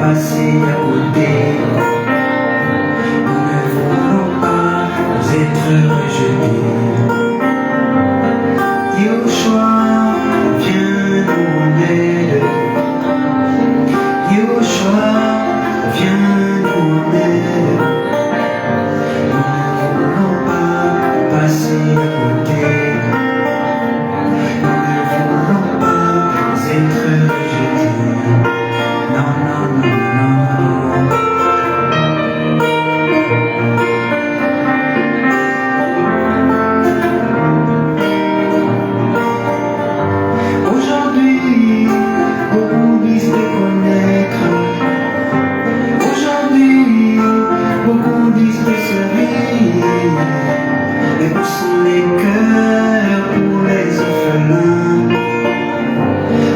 passer à côté. Nous ne voulons pas être rejetés. Yoshua, viens nous en aide. Yoshua, viens nous en aide. Nous ne voulons pas passer à côté. Nous ne voulons pas être rejetés. Non, non, non, non, non. Aujourd'hui, beaucoup disent te connaître. Aujourd'hui, beaucoup disent te servir. Mais où sont les cœurs pour les orphelins?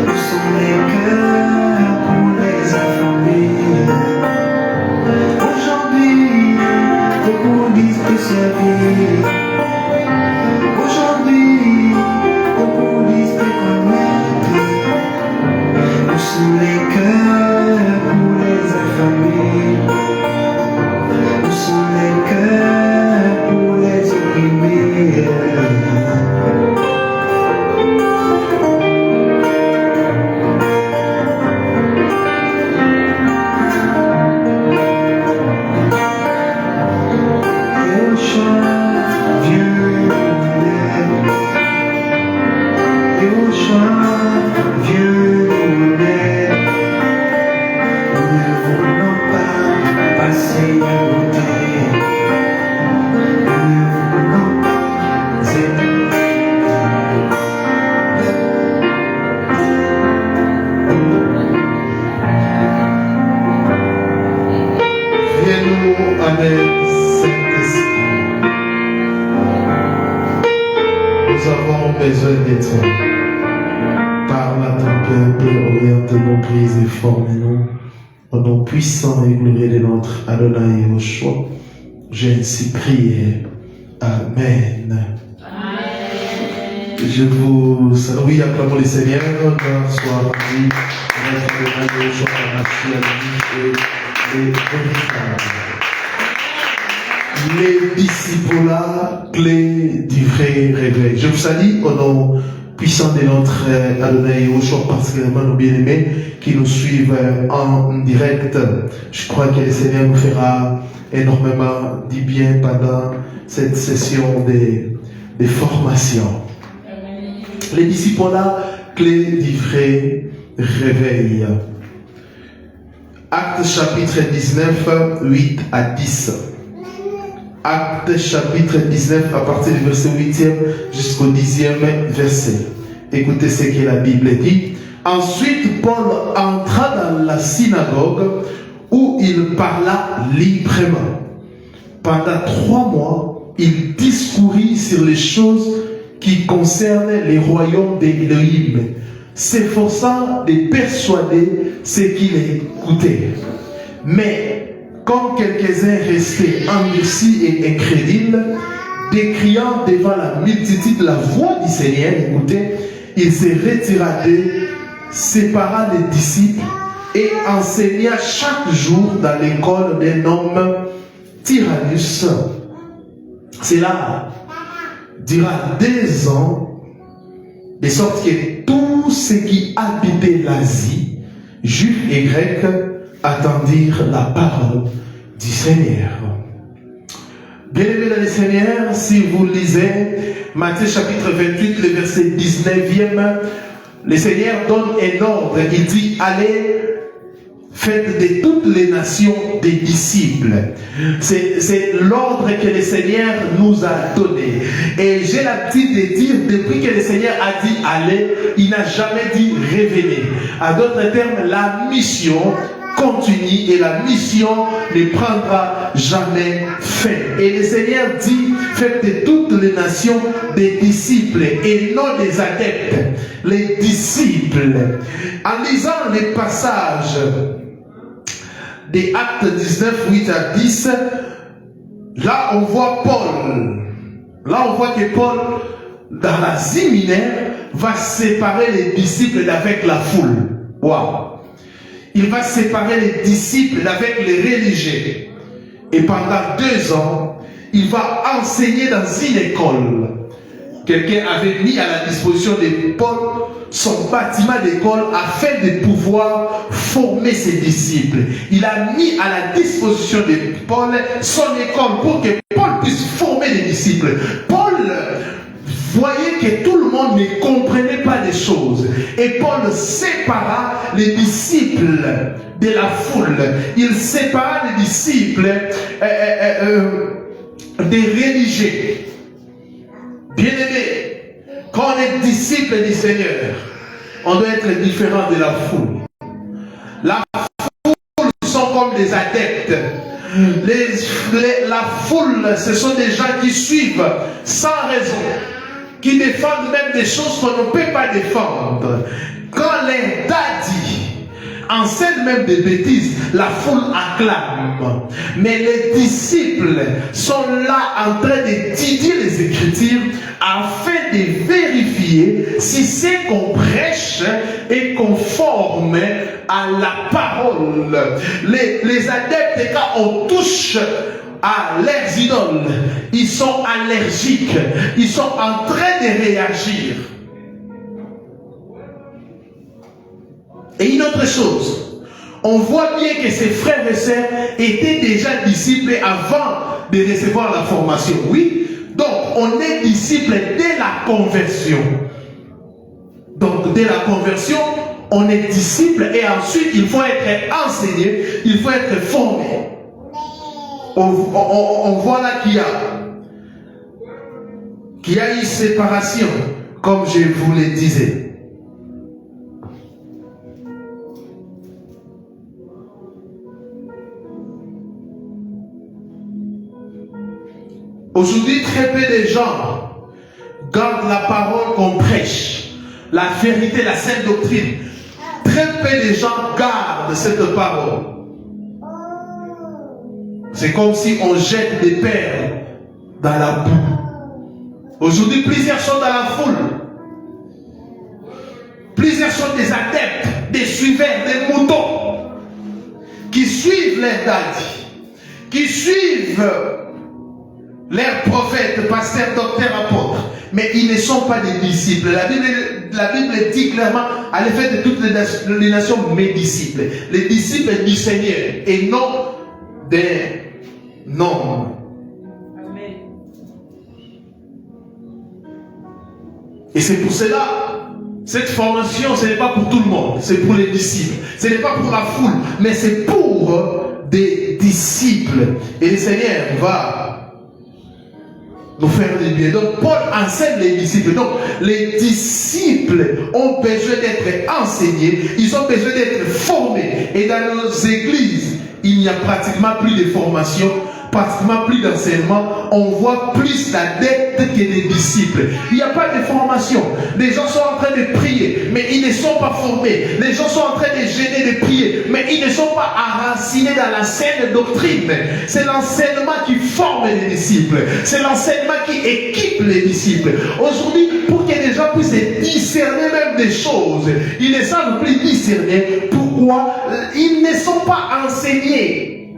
Où sont les cœurs pour les affamés? Aujourd'hui, beaucoup disent te servir. Aujourd'hui, beaucoup disent te connaître. Où sont les cœurs pour les affamés? Où sont les cœurs pour les opprimés? Yoshua, viens nous en aide. Yoshua, viens nous en aide. Nous ne voulons pas passer à côté. Nous ne voulons pas être. Viens-nous en aide, Saint-Esprit. Nous avons besoin de toi. Parle à ton peuple, oriente nos prises et forme-nous. Au nom puissant et glorieux de notre Adonai Yoshua, j'ai ainsi prié. Amen. Je vous salue. Oui, acclamons le Seigneur. Gloire soit rendue à notre Adonai Yoshua, Mashiach, et les disciples, clé du vrai réveil. Je vous salue au nom puissant de notre Adonai Yoshua, particulièrement nos bien-aimés qui nous suivent en direct. Je crois que le Seigneur nous fera énormément du bien pendant cette session de formation. Les disciples, clé du vrai réveil. Actes chapitre 19, 8 à 10. Actes chapitre 19 à partir du verset 8e jusqu'au 10e verset. Écoutez ce que la Bible dit. Ensuite, Paul entra dans la synagogue où il parla librement. Pendant 3 mois, il discourit sur les choses qui concernent les royaumes d'Élohim, s'efforçant de persuader ceux qui l'écoutaient. Mais comme quelques-uns restaient endurcis et incrédules, décriant devant la multitude la voix du Seigneur, écoutez, il se retira d'eux, sépara les disciples et enseigna chaque jour dans l'école d'un homme Tyrannus. Cela dura 2 ans, de sorte que tous ceux qui habitaient l'Asie, juifs et grecs, attendirent la parole du Seigneur. Bien-aimés dans le Seigneur, si vous lisez Matthieu chapitre 28, le verset 19e, le Seigneur donne un ordre. Il dit, allez, faites de toutes les nations des disciples. C'est l'ordre que le Seigneur nous a donné. Et j'ai l'habitude de dire, depuis que le Seigneur a dit allez, il n'a jamais dit revenez. À d'autres termes, la mission continue et la mission ne prendra jamais fin. Et le Seigneur dit, faites de toutes les nations des disciples et non des adeptes. Les disciples. En lisant les passages des Actes 19, 8 à 10, là on voit Paul. Là on voit que Paul, dans l'Asie mineure, va séparer les disciples d'avec la foule. Wow. il va séparer les disciples avec les religieux. Et pendant 2 ans, il va enseigner dans une école. Quelqu'un avait mis à la disposition de Paul son bâtiment d'école afin de pouvoir former ses disciples. Il a mis à la disposition de Paul son école pour que Paul puisse former les disciples. Paul voyait que tout le monde ne comprenait pas les choses. Et Paul sépara les disciples de la foule. Il sépara les disciples des religieux. Bien-aimés, quand on est disciple du Seigneur, on doit être différent de la foule. La foule sont comme des adeptes. La foule, ce sont des gens qui suivent sans raison, qui défendent même des choses qu'on ne peut pas défendre. Quand les dadis enseignent même des bêtises, la foule acclame. Mais les disciples sont là en train d'étudier les Écritures afin de vérifier si ce qu'on prêche est conforme à la parole. Les adeptes, quand on touche à leurs idoles, ils sont allergiques, ils sont en train de réagir. Et une autre chose, on voit bien que ses frères et sœurs étaient déjà disciples avant de recevoir la formation. Oui, donc on est disciple dès la conversion. Donc dès la conversion, on est disciple et ensuite il faut être enseigné, il faut être formé. On voit là qu'il y a une séparation, comme je vous le disais. Aujourd'hui, très peu de gens gardent la parole qu'on prêche, la vérité, la sainte doctrine. Très peu de gens gardent cette parole. C'est comme si on jette des perles dans la boue. Aujourd'hui, plusieurs sont dans la foule. Plusieurs sont des adeptes, des suiveurs, des moutons qui suivent les dadis, qui suivent leurs prophètes, pasteurs, docteurs, apôtres, mais ils ne sont pas des disciples. La Bible dit clairement, à l'effet de toutes les nations, mes disciples. Les disciples du Seigneur et non des noms. Et c'est pour cela, cette formation, ce n'est pas pour tout le monde, c'est pour les disciples. Ce n'est pas pour la foule, mais c'est pour des disciples. Et le Seigneur va nous faire du bien. Donc Paul enseigne les disciples. Donc les disciples ont besoin d'être enseignés, ils ont besoin d'être formés. Et dans nos églises, il n'y a pratiquement plus de formation, pratiquement plus d'enseignement. On voit plus d'adeptes que des disciples. Il n'y a pas de formation. Les gens sont en train de prier, mais ils ne sont pas formés. Les gens sont en train de gêner de prier, mais ils ne sont pas enracinés dans la saine doctrine. C'est l'enseignement qui forme les disciples. C'est l'enseignement qui équipe les disciples. Aujourd'hui, pour que les gens puissent discerner même des choses, ils ne savent plus discerner. Pourquoi? Ils ne sont pas enseignés.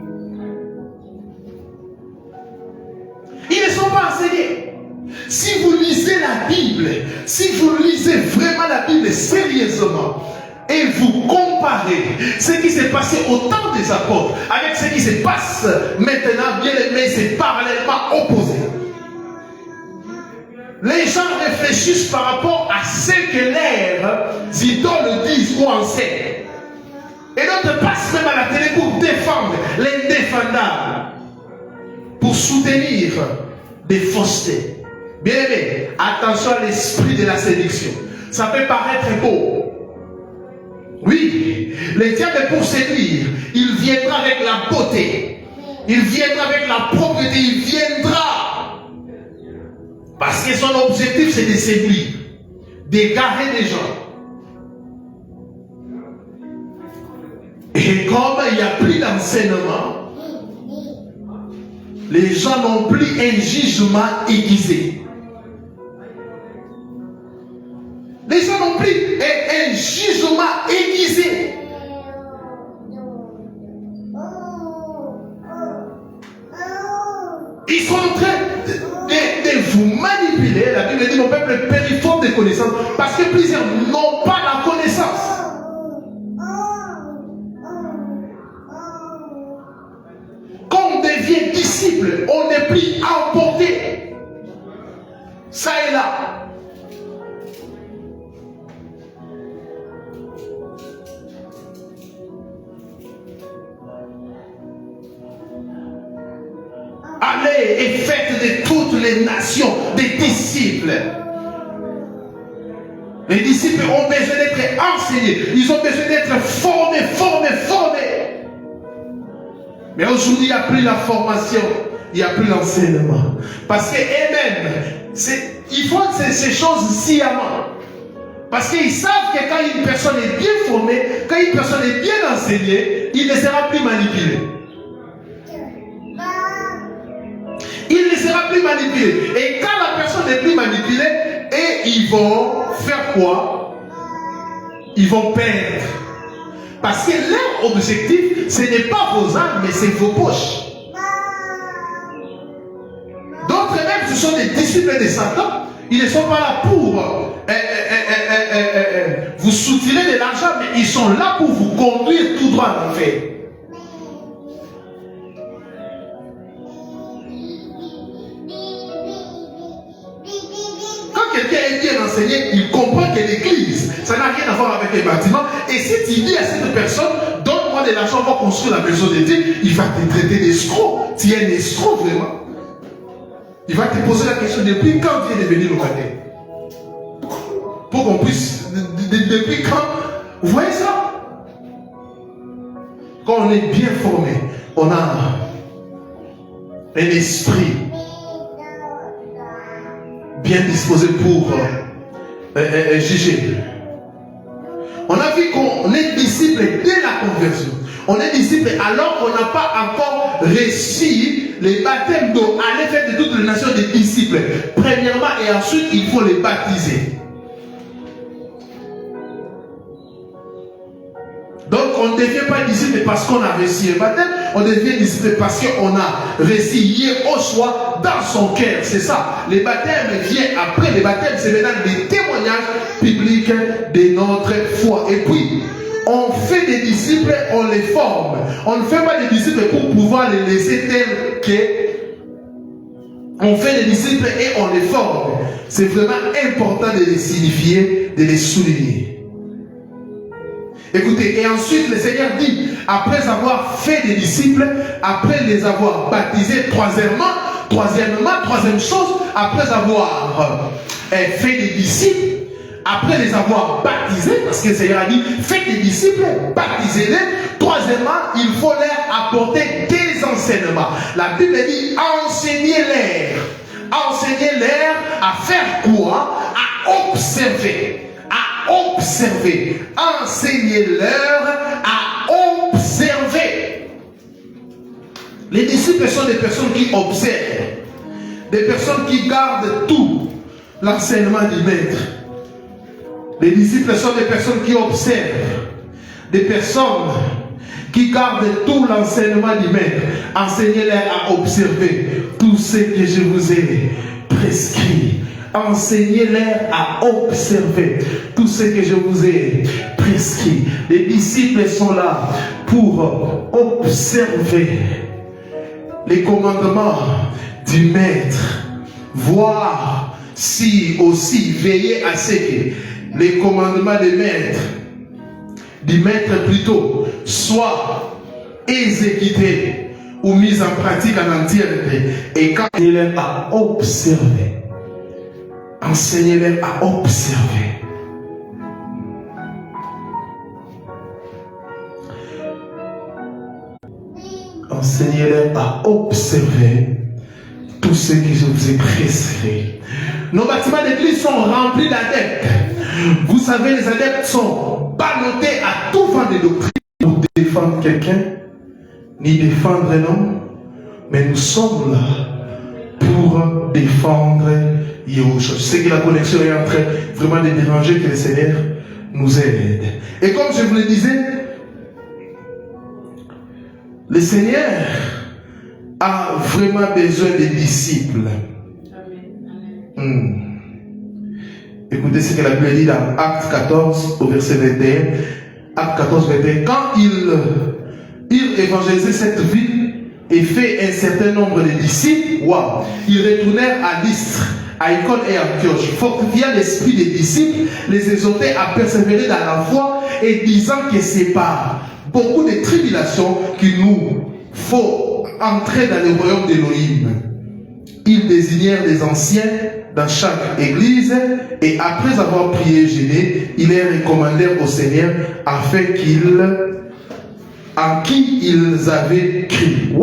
Ils ne sont pas enseignés. Si vous lisez la Bible, si vous lisez vraiment la Bible sérieusement, et vous comparez ce qui s'est passé au temps des apôtres avec ce qui se passe maintenant, bien aimé, c'est parallèlement opposé. Les gens réfléchissent par rapport à ce que leurs idoles disent ou enseignent. Et d'autres passent même à la télé pour défendre l'indéfendable, pour soutenir des faussetés. Bien aimé, attention à l'esprit de la séduction. Ça peut paraître beau. Oui, le diable pour séduire, il viendra avec la beauté. Il viendra avec la propreté. Il viendra. Parce que son objectif, c'est de séduire, d'égarer des gens. Et comme il n'y a plus d'enseignement, les gens n'ont plus un jugement aiguisé. Les gens n'ont plus un jugement aiguisé. Ils sont en train de vous manipuler. La Bible dit mon peuple est périforme de connaissances parce que plusieurs n'ont pas la connaissance. Quand on devient disciple, on n'est plus emporté. Ça et là. Allez et faites de toutes les nations des disciples. Les disciples ont besoin d'être enseignés. Ils ont besoin d'être formés. Mais aujourd'hui, il n'y a plus la formation. Il n'y a plus l'enseignement. Parce qu'eux-mêmes, ils font ces choses sciemment. Parce qu'ils savent que quand une personne est bien formée, quand une personne est bien enseignée, il ne sera plus manipulé. Il ne sera plus manipulé. Et quand la personne n'est plus manipulée, et ils vont faire quoi? Ils vont perdre. Parce que leur objectif, ce n'est pas vos âmes, mais c'est vos poches. D'autres même, ce sont des disciples de Satan. Ils ne sont pas là pour vous soutirer de l'argent, mais ils sont là pour vous conduire tout droit en enfer. Quand quelqu'un est bien enseigné, il comprend que l'église, ça n'a rien à voir avec les bâtiments. Et si tu dis à cette personne, donne-moi de l'argent, on va construire la maison de Dieu, il va te traiter d'escroc. Tu es un escroc vraiment. Il va te poser la question depuis quand tu es devenu locataire. Pour qu'on puisse, depuis quand, vous voyez ça? Quand on est bien formé, on a un esprit bien disposé pour juger. On a vu qu'on est disciple dès la conversion. On est disciple alors qu'on n'a pas encore reçu les baptêmes d'eau. Allez faire de toutes les nations des disciples. Premièrement et ensuite il faut les baptiser. Donc on ne devient pas disciple parce qu'on a reçu le baptême, on devient disciple parce qu'on a reçu Yehoshua dans son cœur. C'est ça. Les baptêmes viennent après. Les baptêmes, c'est maintenant des témoignages publics de notre foi. Et puis, on fait des disciples, on les forme. On ne fait pas des disciples pour pouvoir les laisser tels que. On fait des disciples et on les forme. C'est vraiment important de les signifier, de les souligner. Écoutez, et ensuite le Seigneur dit, après avoir fait des disciples, après les avoir baptisés, troisième chose, après avoir fait des disciples, après les avoir baptisés, parce que le Seigneur a dit, faites des disciples, baptisez-les. Troisièmement, il faut leur apporter des enseignements. La Bible dit, enseignez-les. Enseignez-les à faire quoi? À observer. À observer. Enseignez-leur à observer. Les disciples sont des personnes qui observent. Des personnes qui gardent tout l'enseignement du maître. Les disciples sont des personnes qui observent. Des personnes qui gardent tout l'enseignement du maître. Enseignez-les à observer tout ce que je vous ai prescrit. Enseignez-les à observer tout ce que je vous ai prescrit. Les disciples sont là pour observer les commandements du maître, voir si aussi veiller à ce que les commandements du maître plutôt soient exécutés ou mis en pratique en entièreté. Et quand il est à observer, enseignez-les à observer. Enseignez-les à observer tout ce que je vous ai prescrit. Nos bâtiments d'église sont remplis d'adeptes. Vous savez, les adeptes sont ballottés à tout vent de doctrine pour défendre quelqu'un, ni défendre un homme, mais nous sommes là pour défendre Yehoshua. Je sais que la connexion est en train vraiment de déranger, que le Seigneur nous aide. Et comme je vous le disais, le Seigneur a vraiment besoin des disciples. Écoutez ce que la Bible dit dans Acte 14 au verset 21. Acte 14, 21. Quand il évangélisait cette ville et fait un certain nombre de disciples, ils retournèrent à Lystre, à Icône et à Antioche, fortifiant l'esprit des disciples, les exhortaient à persévérer dans la foi et disant que c'est par beaucoup de tribulations qu'il nous faut entrer dans le royaume d'Élohim. Ils désignèrent des anciens dans chaque église et après avoir prié et gêné, ils les recommandèrent au Seigneur afin en qui ils avaient cru.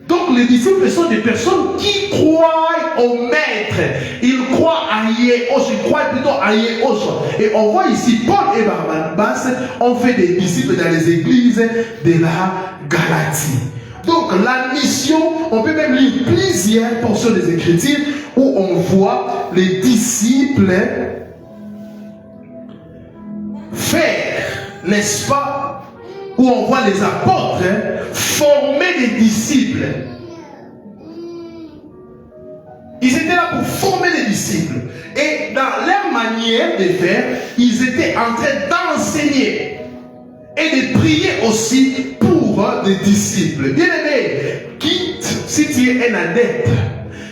Donc les disciples sont des personnes qui croient au Maître. Ils croient à Yéhosh, ils croient plutôt à Yéhosh. Et on voit ici Paul et Barnabas ont fait des disciples dans les églises de la Galatie. Donc la mission, on peut même lire plusieurs portions des Écritures où on voit les disciples faire, n'est-ce pas, où on voit les apôtres former des disciples. Ils étaient là pour former des disciples. Et dans leur manière de faire, ils étaient en train d'enseigner et de prier aussi pour des disciples. Bien aimé, quitte si tu es un adepte,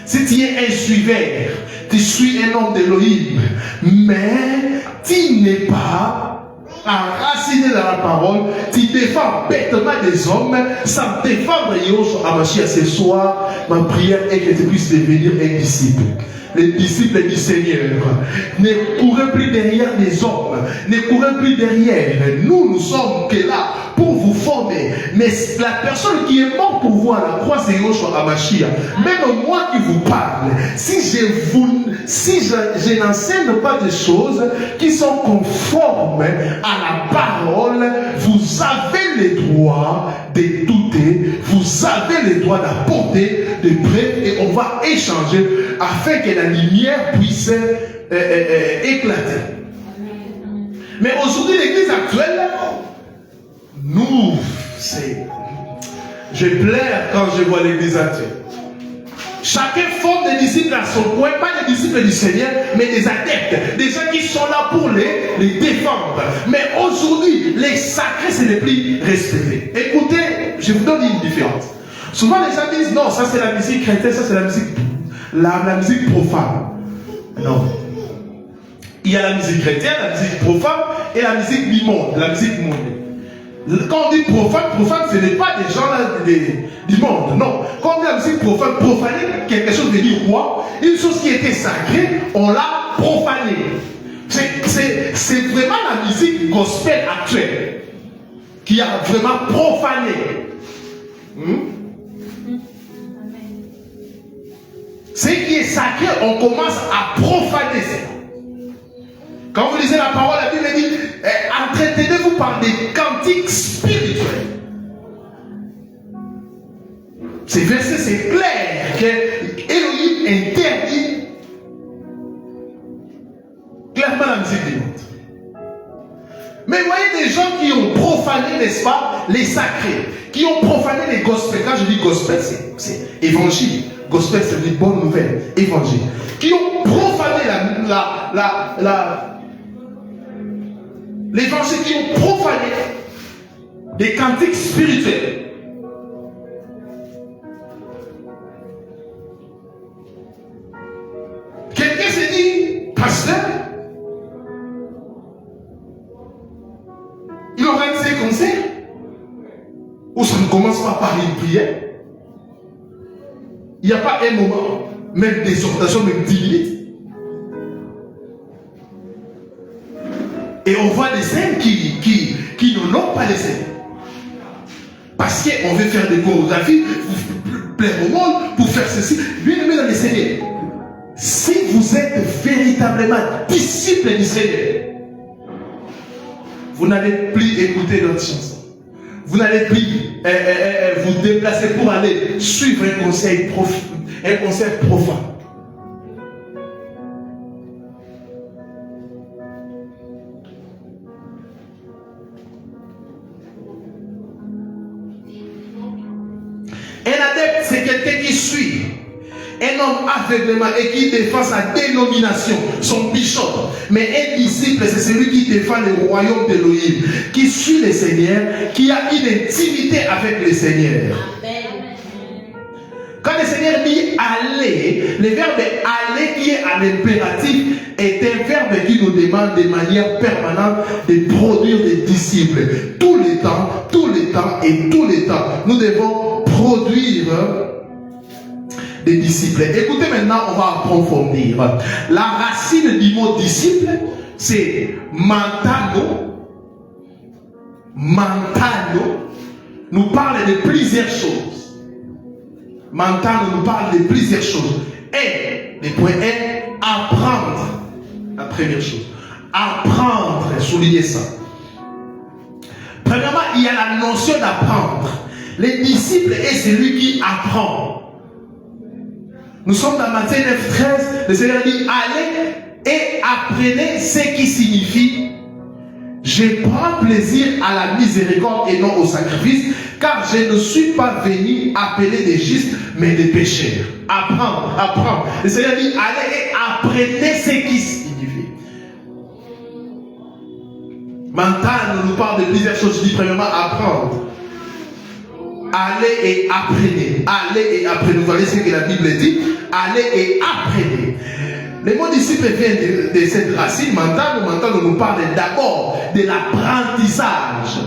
si tu es un suiveur, tu suis un homme d'Élohim, mais tu n'es pas enraciné dans la parole, tu défends bêtement des hommes sans défendre Yahshua HaMashiach. Ce soir, ma prière est que tu puisses devenir un disciple. Les disciples du Seigneur ne courent plus derrière les hommes, ne courent plus derrière. Nous sommes que là pour vous former. Mais la personne qui est morte pour vous à la croix, c'est Yahshua HaMashiach. Même moi qui vous parle, si je n'enseigne pas des choses qui sont conformes à la parole, vous avez le droit de douter, vous avez le droit d'apporter des preuves et on va échanger afin que la lumière puisse éclater. Mais aujourd'hui, l'église actuelle, je pleure quand je vois l'église actuelle. Chacun forme des disciples à son coin, pas des disciples du Seigneur, mais des adeptes, des gens qui sont là pour les défendre. Mais aujourd'hui, les sacrés, ce n'est plus respecté. Écoutez, je vous donne une différence. Souvent, les gens disent, non, ça c'est la musique chrétienne, ça c'est la musique profane. Non. Il y a la musique chrétienne, la musique profane et la musique mi-monde, la musique mondaine. Quand on dit profane, ce n'est pas des gens là, du monde, non. Quand on dit la musique profane, profaner quelque chose de dire quoi, une chose qui était sacrée, on l'a profanée. C'est vraiment la musique gospel actuelle qui a vraiment profané. Ce qui est sacré, on commence à profaner ça. Quand vous lisez la parole, la Bible dit entretenez-vous par des cantiques spirituels. Ces versets, c'est clair que Elohim interdit clairement la musique du monde. Mais voyez des gens qui ont profané, n'est-ce pas, les sacrés, qui ont profané les gospels. Quand je dis gospel, c'est évangile. Gospel, c'est une bonne nouvelle. Évangile. Qui ont profané l'évangile, qui ont profané des cantiques spirituels. Quelqu'un s'est dit, pasteur, il organise des concerts où ça ne commence pas par une prière. Il n'y a pas un moment, même d'exhortation, même 10 minutes. Et on voit des scènes qui n'honorent pas les scènes. Parce qu'on veut faire des chorégraphies, plaire au monde, pour faire ceci. Bien aimé dans les Seigneurs. Si vous êtes véritablement disciple du Seigneur, vous n'allez plus écouter d'autres chansons. Vous n'allez plus vous déplacer pour aller suivre un concert profane. Un adepte, c'est quelqu'un qui suit. Un homme aveuglément et qui défend sa dénomination, son bishop. Mais un disciple, c'est celui qui défend le royaume d'Élohim, qui suit le Seigneur, qui a une intimité avec le Seigneur. Quand le Seigneur dit aller, le verbe aller qui est à l'impératif est un verbe qui nous demande de manière permanente de produire des disciples. Tout le temps et tout le temps, nous devons produire des disciples. Écoutez, maintenant, on va approfondir. La racine du mot disciple, c'est mantano. Mantano nous parle de plusieurs choses. Mantano nous parle de plusieurs choses. Et, le point 1, apprendre. La première chose. Apprendre, soulignez ça. Premièrement, il y a la notion d'apprendre. Le disciple est celui qui apprend. Nous sommes dans Matthieu 9, 13. Le Seigneur dit, allez et apprenez ce qui signifie je prends plaisir à la miséricorde et non au sacrifice, car je ne suis pas venu appeler des justes, mais des pécheurs. Apprendre, apprendre. Le Seigneur dit, allez et apprenez ce qui signifie. Maintenant, nous parle de plusieurs choses. Je dis premièrement, apprendre. Allez et apprenez. Allez et apprenez. Vous voyez ce que la Bible dit. Allez et apprenez. Le mot disciple vient de cette racine. Maintenant, nous parle d'abord de l'apprentissage.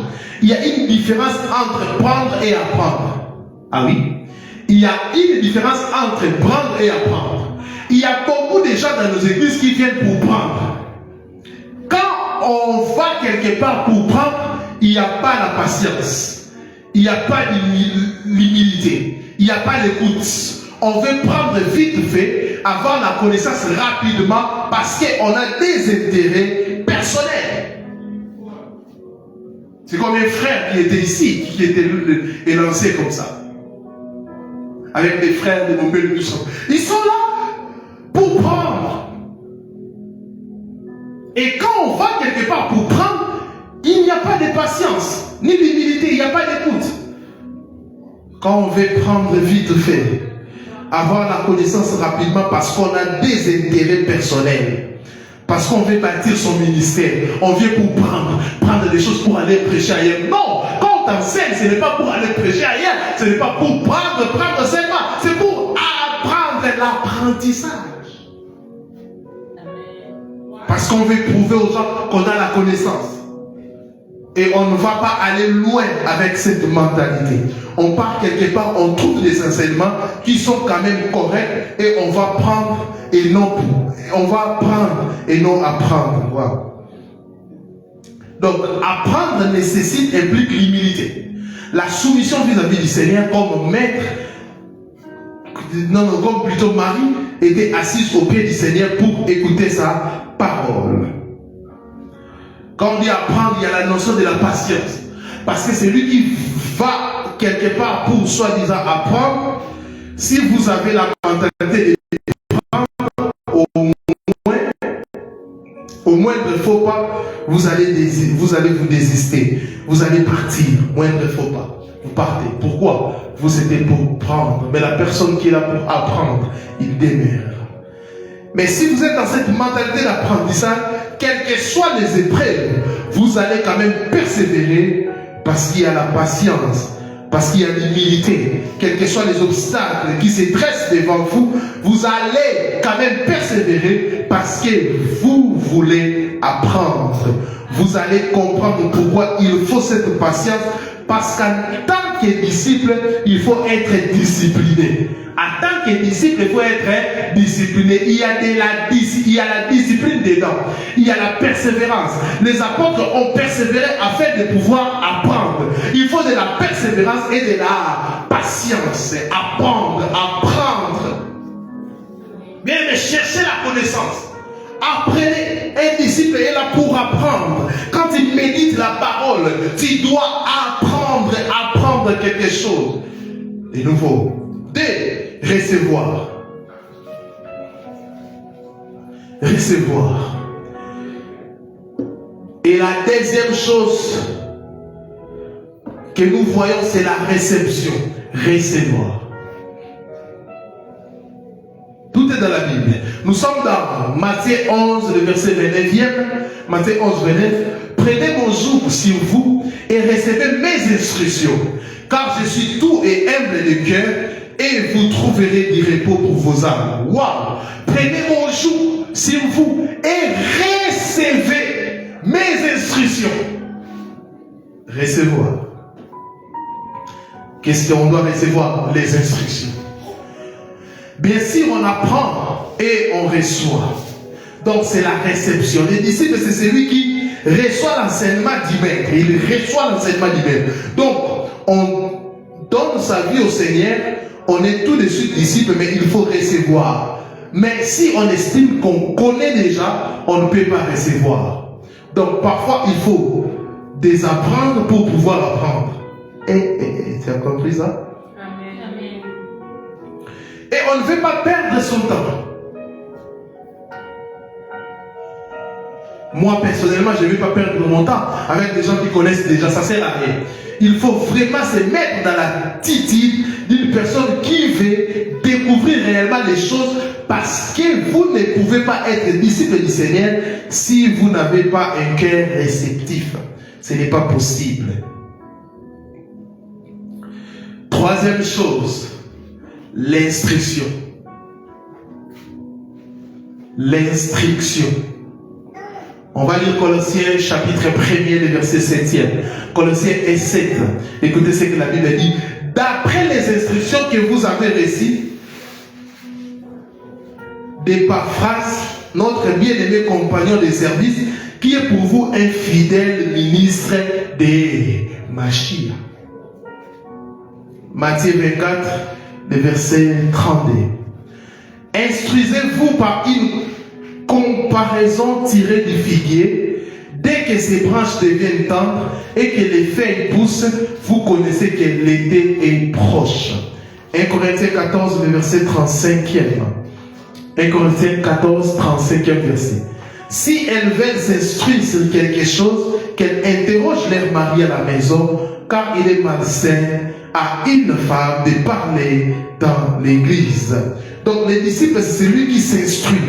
Il y a une différence entre prendre et apprendre. Ah oui? Il y a une différence entre prendre et apprendre. Il y a beaucoup de gens dans nos églises qui viennent pour prendre. Quand on va quelque part pour prendre, il n'y a pas la patience. Il n'y a pas l'humilité. Il n'y a pas l'écoute. On veut prendre vite fait, avoir la connaissance rapidement parce qu'on a des intérêts personnels. C'est comme un frère qui était ici, qui était élancé comme ça. Avec des frères de Nobel. Ils sont là pour prendre. Et quand on va quelque part pour prendre, il n'y a pas de patience, ni d'humilité, il n'y a pas d'écoute. Quand on veut prendre vite fait, avoir la connaissance rapidement parce qu'on a des intérêts personnels, parce qu'on veut bâtir son ministère, on vient pour prendre des choses pour aller prêcher ailleurs. Non, quand on t'enseigne, ce n'est pas pour aller prêcher ailleurs, ce n'est pas pour prendre seulement, c'est pour apprendre l'apprentissage. Parce qu'on veut prouver aux gens qu'on a la connaissance. Et on ne va pas aller loin avec cette mentalité. On part quelque part, on trouve des enseignements qui sont quand même corrects et on va prendre et non on va apprendre et non apprendre. Voilà. Donc apprendre nécessite, implique l'humilité. La soumission vis-à-vis du Seigneur comme maître, comme plutôt Marie était assise au pied du Seigneur pour écouter sa parole. Quand on dit apprendre, il y a la notion de la patience. Parce que c'est lui qui va quelque part pour soi-disant apprendre. Si vous avez la mentalité de prendre, au moindre faux pas, vous allez vous désister. Vous allez partir. Moindre faux pas. Vous partez. Pourquoi? Vous êtes pour prendre. Mais la personne qui est là pour apprendre, il demeure. Mais si vous êtes dans cette mentalité d'apprentissage, quelles que soient les épreuves, vous allez quand même persévérer parce qu'il y a la patience, parce qu'il y a l'humilité. Quels que soient les obstacles qui se dressent devant vous, vous allez quand même persévérer parce que vous voulez apprendre. Vous allez comprendre pourquoi il faut cette patience, parce qu'en tant que disciple, il faut être discipliné. En tant que disciple, il faut être discipliné. Il y a la discipline dedans. Il y a la persévérance. Les apôtres ont persévéré afin de pouvoir apprendre. Il faut de la persévérance et de la patience. Apprendre. Bien, mais cherchez la connaissance. Apprenez. Un disciple est là pour apprendre. Quand il médite la parole, tu dois apprendre quelque chose de nouveau. Recevoir. Et la deuxième chose que nous voyons, c'est la réception. recevoir. Tout est dans la Bible. Nous sommes dans Matthieu 11, le verset 29e. Matthieu 11, 29. Prenez mon joug sur vous et recevez mes instructions, car je suis doux et humble de cœur, et vous trouverez du repos pour vos âmes. Waouh! Prenez mon joug sur vous et recevez mes instructions. Recevoir. Qu'est-ce qu'on doit recevoir? Les instructions. Bien sûr, on apprend et on reçoit. Donc c'est la réception. Les disciples, c'est celui qui reçoit l'enseignement du maître. Il reçoit l'enseignement du maître. Donc, on donne sa vie au Seigneur, on est tout de suite disciple, mais il faut recevoir. Mais si on estime qu'on connaît déjà, on ne peut pas recevoir. Donc parfois, il faut désapprendre pour pouvoir apprendre. Tu as compris ça? Amen. Et on ne veut pas perdre son temps. Moi, personnellement, je ne vais pas perdre mon temps avec des gens qui connaissent déjà. Ça sert à rien. Il faut vraiment se mettre dans l'attitude d'une personne qui veut découvrir réellement les choses, parce que vous ne pouvez pas être disciple du Seigneur si vous n'avez pas un cœur réceptif. Ce n'est pas possible. Troisième chose, l'instruction. L'instruction. On va lire Colossiens chapitre 1er, le verset 7e. Colossiens 1:7. Écoutez ce que la Bible dit. D'après les instructions que vous avez reçues d'Épaphras, notre bien-aimé compagnon de service, qui est pour vous un fidèle ministre des Mashiach. Matthieu 24, le verset 32. Instruisez-vous par une comparaison tirée du figuier. Dès que ses branches deviennent tendres et que les feuilles poussent, vous connaissez que l'été est proche. 1 Corinthiens 14, le verset 35e. 1 Corinthiens 14, 35e verset. Si elles veulent s'instruire sur quelque chose, qu'elles interrogent leur mari à la maison, car il est malsain à une femme de parler dans l'église. Donc les disciples, c'est celui qui s'instruit.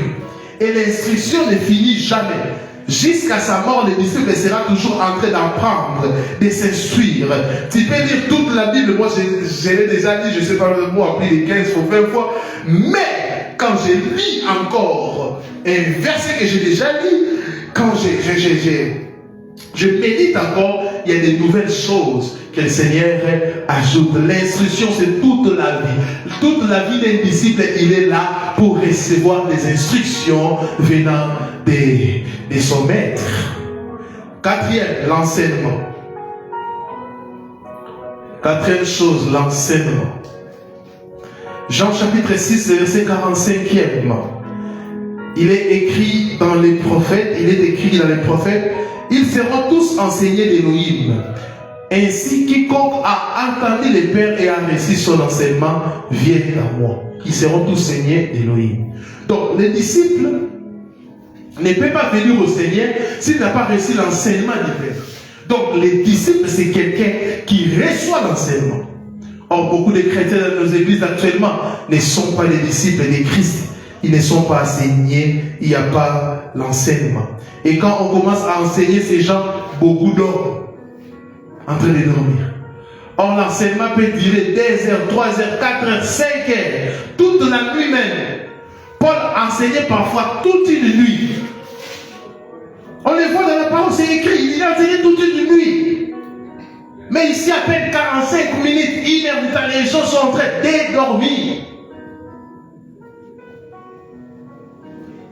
Et l'instruction ne finit jamais. Jusqu'à sa mort, le disciple sera toujours en train d'apprendre, de s'instruire. Tu peux lire toute la Bible. Moi, je l'ai déjà dit, je ne sais pas le mot, plus de 15 ou 20 fois. Mais, quand je lis encore un verset que j'ai déjà lu, quand je médite encore, il y a des nouvelles choses que le Seigneur ajoute. L'instruction, c'est toute la vie. Toute la vie d'un disciple, il est là pour recevoir des instructions venant de son maître. Quatrième, l'enseignement. Quatrième chose, l'enseignement. Jean chapitre 6, verset 45e. Il est écrit dans les prophètes, ils seront tous enseignés d'Élohim. Ainsi, quiconque a entendu les pères et a reçu son enseignement vient à moi. Ils seront tous enseignés d'Élohim. Donc, les disciples ne peuvent pas venir au Seigneur s'il n'a pas reçu l'enseignement du Père. Donc, les disciples, c'est quelqu'un qui reçoit l'enseignement. Or, beaucoup de chrétiens dans nos églises actuellement ne sont pas les disciples de Christ. Ils ne sont pas enseignés, il n'y a pas l'enseignement. Et quand on commence à enseigner ces gens, beaucoup dorment, en train de dormir. Or, l'enseignement peut durer 2 heures, 3 heures, 4 heures, 5 heures, toute la nuit même. Paul enseignait parfois toute une nuit. On le voit dans la parole, c'est écrit, il enseignait toute une nuit. Mais ici, à peine 45 minutes, 1 heure de temps, les gens sont en train de dormir.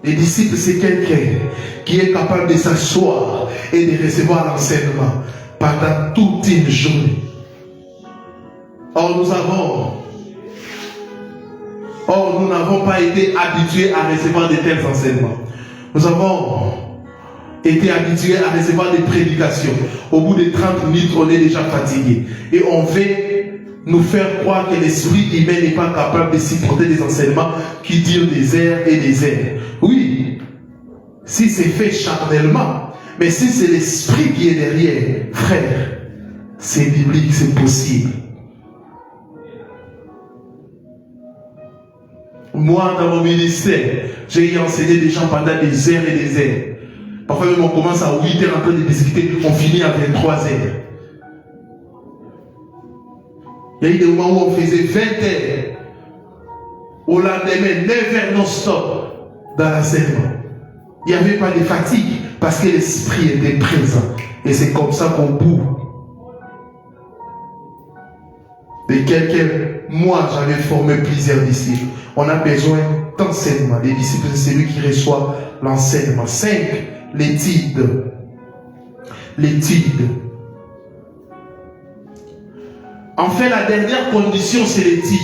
Les disciples, c'est quelqu'un qui est capable de s'asseoir et de recevoir l'enseignement pendant toute une journée. Or, nous n'avons pas été habitués à recevoir de tels enseignements. Nous avons été habitués à recevoir des prédications. Au bout de 30 minutes, on est déjà fatigué. Et on veut nous faire croire que l'esprit humain n'est pas capable de supporter des enseignements qui durent des heures et des heures. Oui, si c'est fait charnellement, mais si c'est l'esprit qui est derrière, frère, c'est biblique, c'est possible. moi, dans mon ministère, j'ai enseigné des gens pendant des heures et des heures. Parfois même on commence à 8 heures en train de discuter, on finit à 23 heures. Il y a eu des moments où on faisait 20 heures. Au lendemain, 9 heures non-stop dans l'enseignement. Il n'y avait pas de fatigue parce que l'esprit était présent. Et c'est comme ça qu'au bout de quelques mois, j'avais formé plusieurs disciples. On a besoin d'enseignement. Les disciples, c'est celui qui reçoit l'enseignement. 5, l'étude. L'étude. Enfin, la dernière condition, c'est l'étude.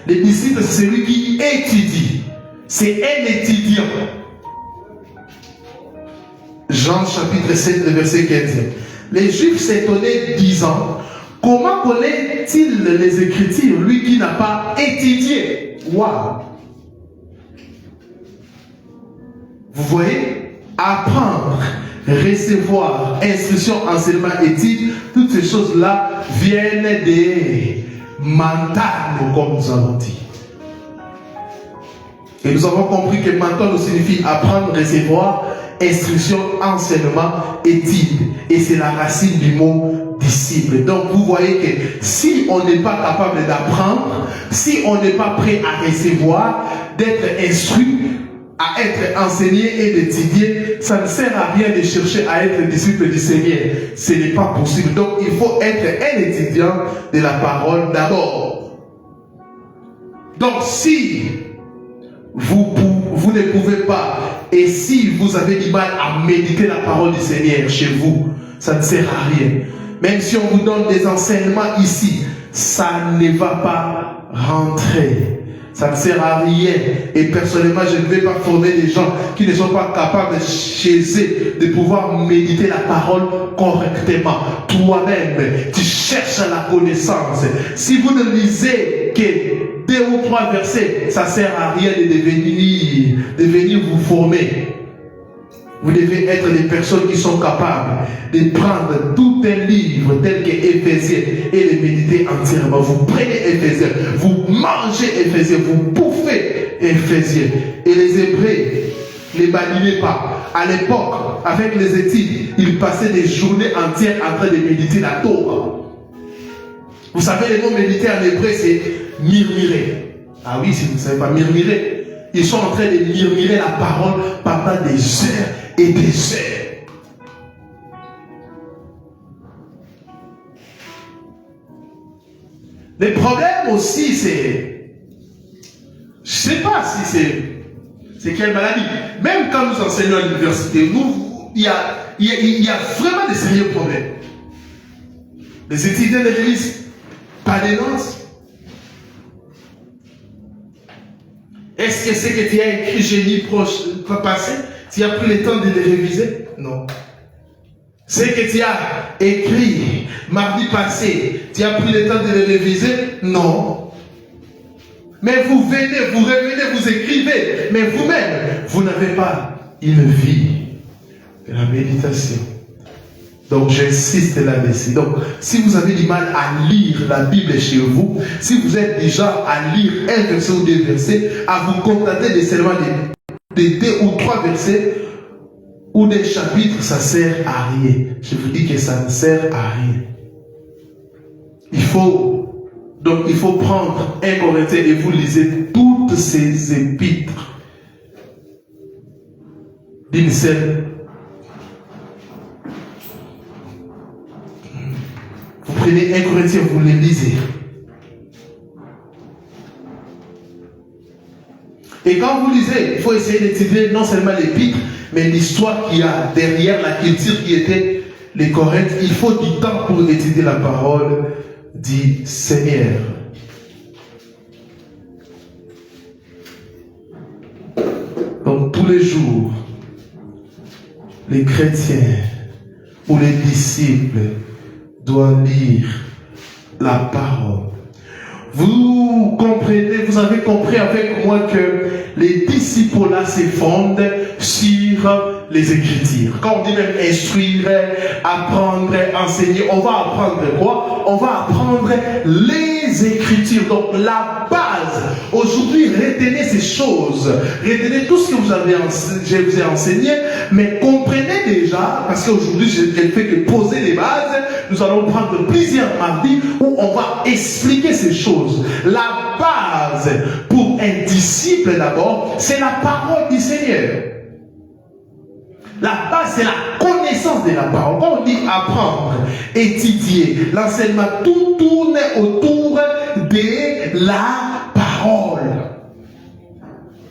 Les disciples, c'est celui qui étudie. C'est un étudiant. Jean chapitre 7, verset 15. Les Juifs s'étonnaient disant, comment connaît-il les Écritures, lui qui n'a pas étudié? Waouh! Vous voyez? Apprendre, recevoir, instruction, enseignement, étude, toutes ces choses-là viennent des mentales, comme nous avons dit. Et nous avons compris que mental signifie apprendre, recevoir, instruction, enseignement, étude. Et c'est la racine du mot disciple. Donc vous voyez que si on n'est pas capable d'apprendre, si on n'est pas prêt à recevoir, d'être instruit, à être enseigné et d'étudier, ça ne sert à rien de chercher à être disciple du Seigneur. Ce n'est pas possible. Donc il faut être un étudiant de la parole d'abord. Donc si vous ne pouvez pas, et si vous avez du mal à méditer la parole du Seigneur chez vous, ça ne sert à rien. Même si on vous donne des enseignements ici, ça ne va pas rentrer. Ça ne sert à rien. Et personnellement, je ne vais pas former des gens qui ne sont pas capables chez eux de pouvoir méditer la parole correctement. Toi-même, tu cherches la connaissance. Si vous ne lisez que 2 ou 3 versets, ça ne sert à rien de venir vous former. Vous devez être des personnes qui sont capables de prendre tout un livre tel que Éphésiens et le méditer entièrement. Vous prenez Éphésiens, vous mangez Éphésiens, vous bouffez Éphésiens. Et les Hébreux ne badinaient pas. À l'époque, avec les études, ils passaient des journées entières en train de méditer la Torah. Vous savez, le mot méditer en hébreu, c'est murmurer. Ah oui, si vous ne savez pas murmurer. Ils sont en train de murmurer la parole pendant des heures et des heures. Le problème aussi, c'est... Je ne sais pas si c'est quelle maladie. Même quand nous enseignons à l'université, il y a vraiment des sérieux problèmes. Les étudiants de l'église, pas d'énonce. Est-ce que c'est que tu as écrit jeudi passé, tu as pris le temps de le réviser? Non. C'est que tu as écrit mardi passé, tu as pris le temps de le réviser? Non. Mais vous venez, vous revenez, vous écrivez, mais vous-même, vous n'avez pas une vie de la méditation. Donc j'insiste là-dessus. Donc si vous avez du mal à lire la Bible chez vous, si vous êtes déjà à lire un verset ou 2 versets, à vous contenter de seulement de 2 ou 3 versets ou des chapitres, ça ne sert à rien. Je vous dis que ça ne sert à rien. Il faut prendre 1 Corinthiens et vous lisez toutes ces épîtres d'une seule. Vous prenez 1 Corinthiens, vous les lisez. Et quand vous lisez, il faut essayer d'étudier non seulement l'épître, mais l'histoire qu'il y a derrière la culture qui était les Corinthes. Il faut du temps pour étudier la parole du Seigneur. Donc tous les jours, les chrétiens ou les disciples doivent lire la parole. Vous comprenez, vous avez compris avec moi que les disciples là se fondent sur les Écritures. Quand on dit même instruire, apprendre, enseigner, on va apprendre quoi? On va apprendre les Écritures. Donc la base. Aujourd'hui, retenez ces choses. Retenez tout ce que je vous ai enseigné, mais comprenez déjà, parce qu'aujourd'hui, je ne fais que poser les bases. Nous allons prendre plusieurs mardis où on va expliquer ces choses. La base pour un disciple d'abord, c'est la parole du Seigneur. La base, c'est la connaissance de la parole. Quand on dit apprendre, étudier, l'enseignement, tout tourne autour de la parole.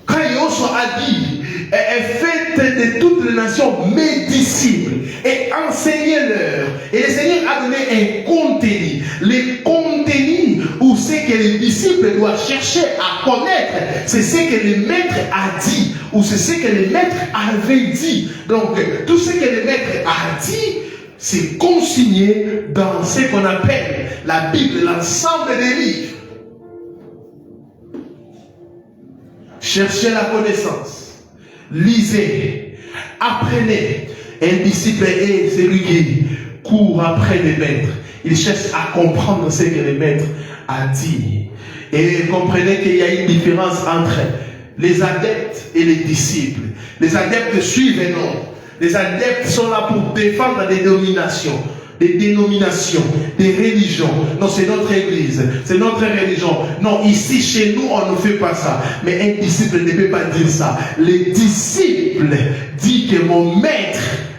Quand Yoshua a dit, faites de toutes les nations mes disciples et enseignez-leur. Et le Seigneur a donné un contenu. Le contenu ou ce que les disciples doivent chercher à connaître, c'est ce que le maître a dit ou c'est ce que le maître avait dit. Donc, tout ce que le maître a dit, c'est consigné dans ce qu'on appelle la Bible, l'ensemble des livres. Cherchez la connaissance, lisez, apprenez. Un disciple est celui qui court après le maître. Il cherche à comprendre ce que le maître a dit. Et comprenez qu'il y a une différence entre les adeptes et les disciples. Les adeptes suivent un nom. Les adeptes sont là pour défendre des dénominations. Des dénominations, des religions. Non, c'est notre église, c'est notre religion. Non, ici, chez nous, on ne fait pas ça. Mais un disciple ne peut pas dire ça. Les disciples disent que mon maître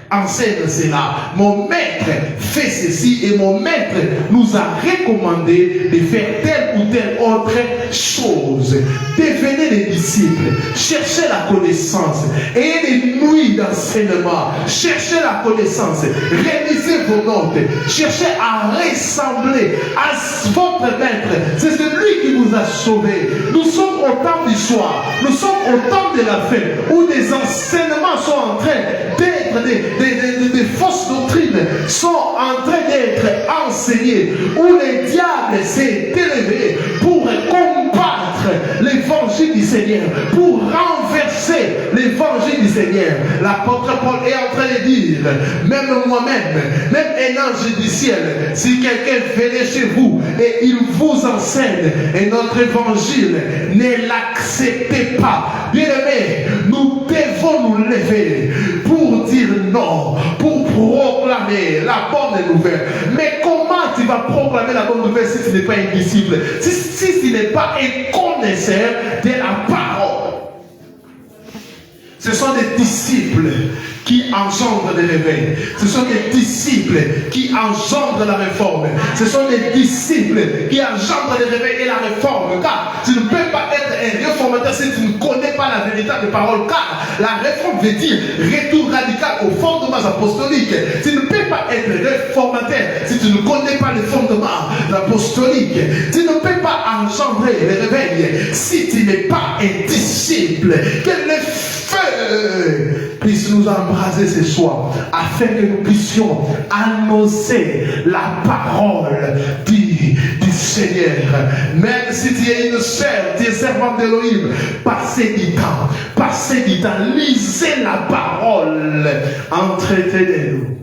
enseigne cela. Mon maître fait ceci et mon maître nous a recommandé de faire telle ou telle autre chose. Devenez des disciples. Cherchez la connaissance. Ayez des nuits d'enseignement. Cherchez la connaissance. Réalisez vos notes. Cherchez à ressembler à votre maître. C'est celui qui vous a sauvé. Nous sommes au temps du soir. Nous sommes au temps de la fin où des enseignements sont en train d'être des fausses doctrines sont en train d'être enseignées, où le diable s'est élevé pour combattre l'évangile du Seigneur, pour renverser l'évangile du Seigneur. L'apôtre Paul est en train de dire, même moi-même, même un ange du ciel, si quelqu'un venait chez vous et il vous enseigne et notre évangile, ne l'acceptez pas. Bien-aimés, nous devons nous lever pour dire non, pour proclamer la bonne nouvelle. Mais comment tu vas proclamer la bonne nouvelle si tu n'es pas un disciple, si tu n'es pas un connaisseur de la parole? Ce sont des disciples qui engendrent le réveil. Ce sont des disciples qui engendrent la réforme. Ce sont des disciples qui engendrent le réveil et la réforme. Car tu ne peux pas être un réformateur si tu ne connais pas la véritable parole. Car la réforme veut dire retour radical aux fondements apostoliques. Tu ne peux pas être réformateur si tu ne connais pas les fondements apostoliques. Tu ne peux pas engendrer le réveil si tu n'es pas un disciple. Que le feu puisse nous embraser ce soir, afin que nous puissions annoncer la parole du Seigneur. Même si tu es une sœur, tu es servante d'Élohim, passez du temps, lisez la parole, entretenez-nous.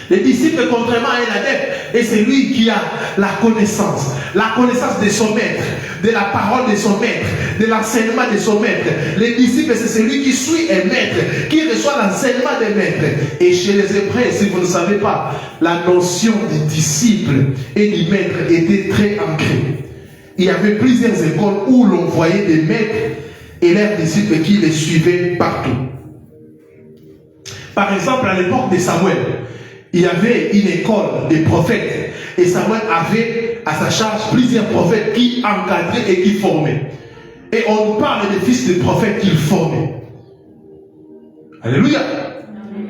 Les disciples, contrairement à un adepte, est celui qui a la connaissance de son maître, de la parole de son maître, de l'enseignement de son maître. Les disciples, c'est celui qui suit un maître, qui reçoit l'enseignement des maîtres. Et chez les Hébreux, si vous ne savez pas, la notion du disciple et du maître était très ancrée. Il y avait plusieurs écoles où l'on voyait des maîtres et leurs disciples qui les suivaient partout. Par exemple, à l'époque de Samuel, il y avait une école des prophètes et Samuel avait à sa charge plusieurs prophètes qui encadraient et qui formaient. Et on parle des fils des prophètes qu'il formait. Alléluia.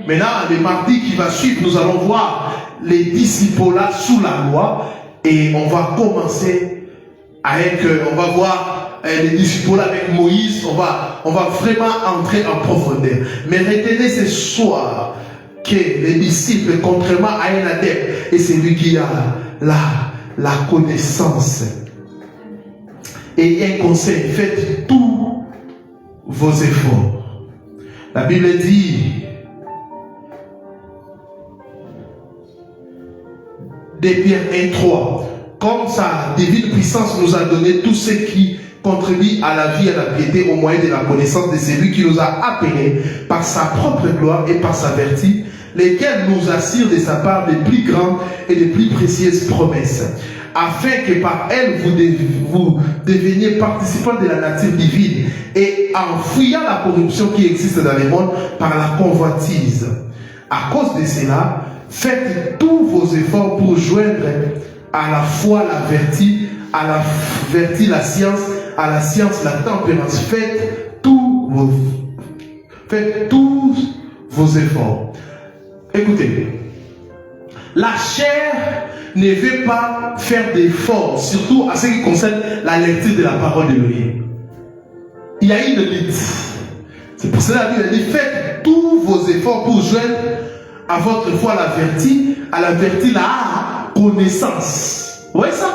Maintenant, le mardi qui va suivre, nous allons voir les disciples là sous la loi et on va commencer avec, on va voir les disciples avec Moïse, on va vraiment entrer en profondeur. Mais retenez ce soir que les disciples, contrairement à un adepte, est celui qui a la connaissance. Et un conseil, faites tous vos efforts La Bible dit, des Pierre 1:3, comme sa divine puissance nous a donné tout ce qui contribue à la vie et à la piété au moyen de la connaissance de celui qui nous a appelés par sa propre gloire et par sa vertu, lesquels nous assurent de sa part les plus grandes et les plus précieuses promesses, afin que par elles vous deveniez participants de la nature divine et en fuyant la corruption qui existe dans le monde par la convoitise. À cause de cela, faites tous vos efforts pour joindre à la foi la vertu, à la vertu la science, à la science la tempérance. Faites tous vos efforts. Écoutez, la chair ne veut pas faire d'efforts, surtout à ce qui concerne la lecture de la parole de Dieu. Il y a une limite. C'est pour cela que la Bible dit, faites tous vos efforts pour joindre à votre foi la vertu, à la vertu la connaissance. Vous voyez ça?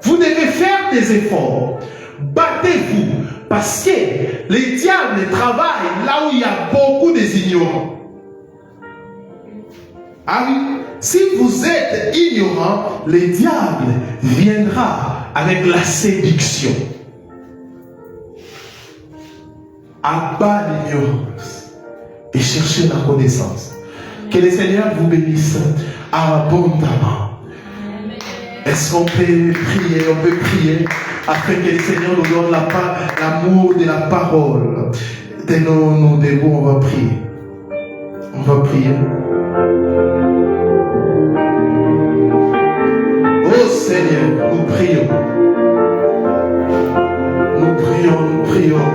Vous devez faire des efforts. Battez-vous. Parce que les diables travaillent là où il y a beaucoup d'ignorants. Ah oui, si vous êtes ignorant, le diable viendra avec la séduction. Abat l'ignorance et cherchez la connaissance. Que le Seigneur vous bénisse abondamment. Est-ce qu'on peut prier? On peut prier afin que le Seigneur nous donne l'amour de la parole. Dès nous debout, on va prier. On va prier. Oh Seigneur, nous prions. Nous prions, nous prions.